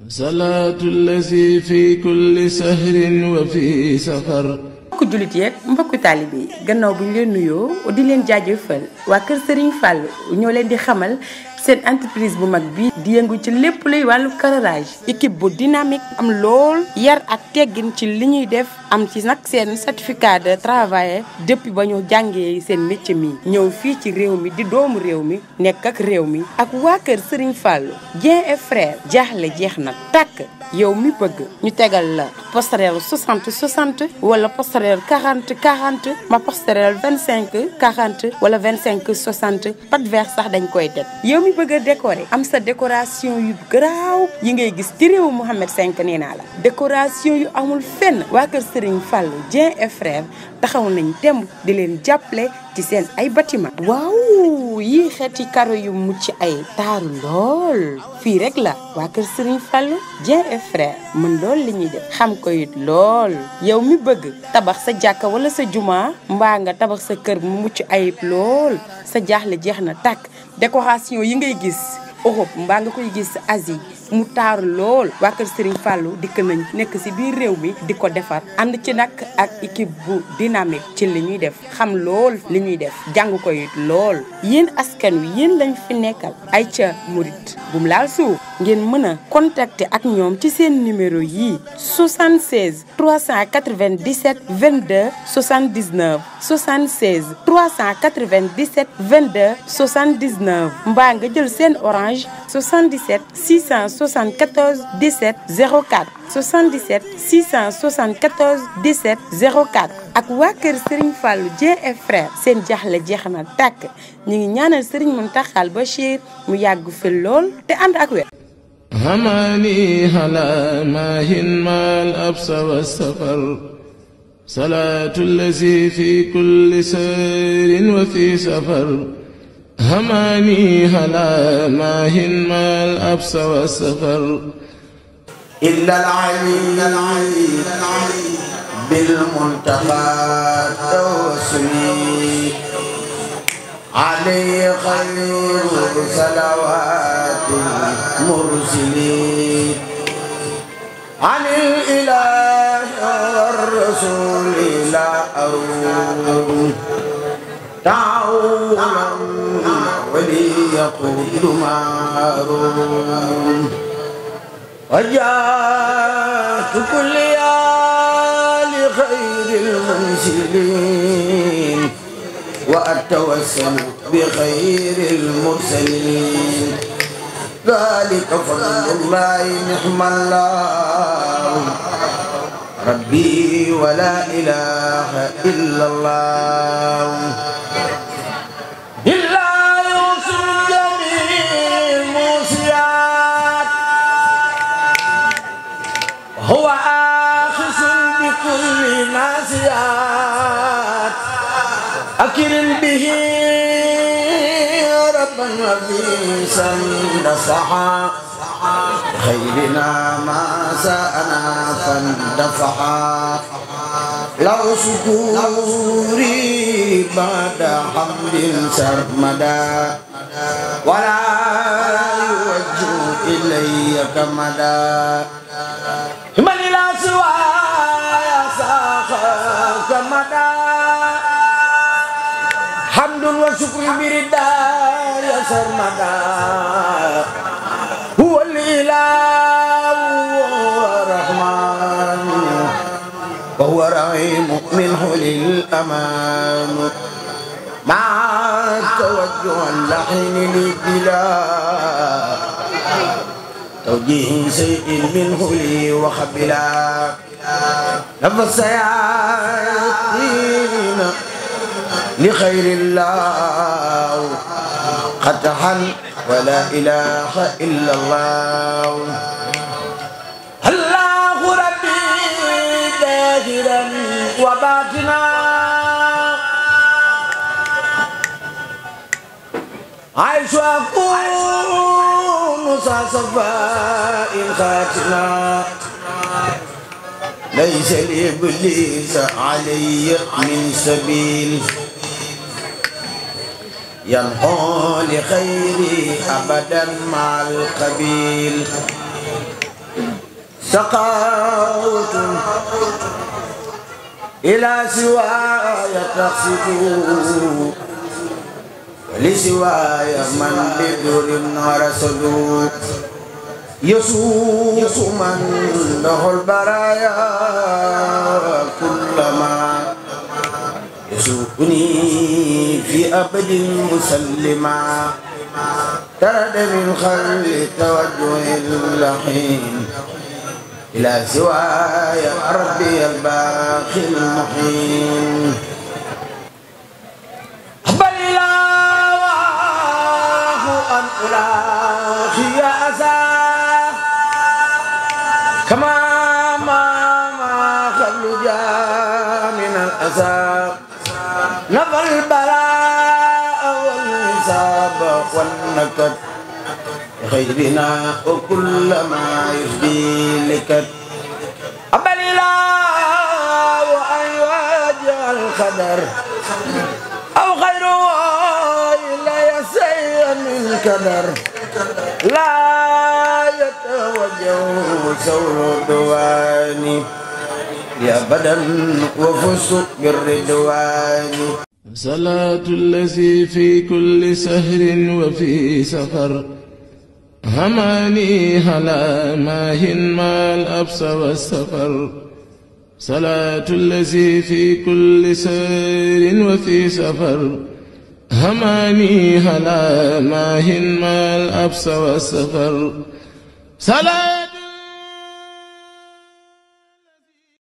salaatu allazi fi kulli sahrin wa fi safar. mbokku jullit yeeg mbokku taalibe yi gannaaw bu ñu leen nuyoo di leen jaajëfal waa kër Serigne Fall ñoo leen di xamal seen entreprise bu mag bi di yëngu ci lépp luy wàllu carrelage. équipe bu dynamique am lool yar ak teggin ci li ñuy def am ci nag seen certificat de travail depuis ba ñu jàngee seen métier mi ñëw fii ci réew mi di doomu réew mi nekk ak réew mi ak waa kër Serigne Fall Dieng et frère jaaxle jeex na tàkk. yow mi bëgg ñu tegal la passerelle 60 60 wala passerelle 40 40 ma passerelle 25 40 wala 25 60 pat vert sax dañ koy teg yow mi bëgg a décorer am sa décoration yu garaaw yi ngay gis ci réewu Mohamed 5 nee naa la décoration yu amul fenn waa kër Serigne Fall Dieng et frère taxaw nañ temb di leen jàppale ci seen ay bâtiment waaw yii xeeti karo yu mucc ay taaru lool fii rek la waa kër Serigne Fall Dieng et frère mën lool li ñuy def xam ko it lool yow mi bëgg tabax sa jàkka wala sa juma mbaa nga tabax sa kër mu mucc ayib lool sa jaaxle jeex na tàkk décoration yi ngay gis Europe mbaa nga koy gis Asie mu taaru lool waa kër Serigne Fallou dikk nañ nekk ci biir réew mi di ko defar ànd ci nag ak équipe bu dynamique ci li ñuy def xam lool li ñuy def jàng ko it lool yéen askan wi yéen lañ fi nekkal ay ca murit bum laal suuf ngeen mën a contacter ak ñoom ci seen numéro yii 76 397 22 79 76 397 22 79 mbaa nga jël seen orange 77 674 17 04 77 674 17 04 ak waa kër Serigne Fallou Dieng et frère seen jaaxle jeex na tàkk ñu ngi ñaanal Serigne Mountakha Bachir mu yàgg fi lool te ànd ak wér. hamani hala mahin mal absa wa safar salaatu allazi fi kulli sayrin wa fi safar هماني هلا ماهن ما الأبس والسفر إلا العلي بالمنتقى توسلي عليه خير صلوات المرسلين عن الإله والرسول لا أروم تعاونا وليقود معروم وجاءت كل لخير المنزلين وأتوسل بخير المرسلين ذلك فضل الله نعم الله ربي ولا إله إلا الله هو آخذ بكل ناسيات أكرم به ربا وبيسا نصحا خيرنا ما سأنا فاندفعا لو شكوري بعد حمد سرمدا ولا يوجه إلي كمدا من لا سوى يساق كمدا حمد وشكر بردا يسر مدا هو الإله الرحمن وهو رحيم منه للأمان مع توجه اللحن للبلا توجيه شيء منه لي وخبلا نفس سياتين لخير الله قطعا ولا إله إلا الله الله ربي ظاهرا وباطنا عيش أكون صفاء خاتنا ليس لإبليس علي من سبيل ينحو لخيري أبدا مع القبيل سقاوة إلى سواي تقصد ولسواي من بدر ورسد يسوق من له البرايا كلما يسوقني في أبد مسلما ترد من خل توجه اللحين إلى سواي ربي الباقي المحين بل الله أن ألاقي أسى كما ما خل جاء من الأسى نفى البلاء والحساب والنكد خيرنا وكل ما يفدي لكد أبل الله أن يواجه القدر أو خيره إلا يسير من كدر لا يتوجه سور دواني يا بدن وفسق بالردوان صلاة الذي في كل سهر وفي سفر هماني هلا ماهن ما الأبس والسفر صلاة الذي في كل سهر وفي سفر هماني هلا ماهن ما الأبس والسفر صلاة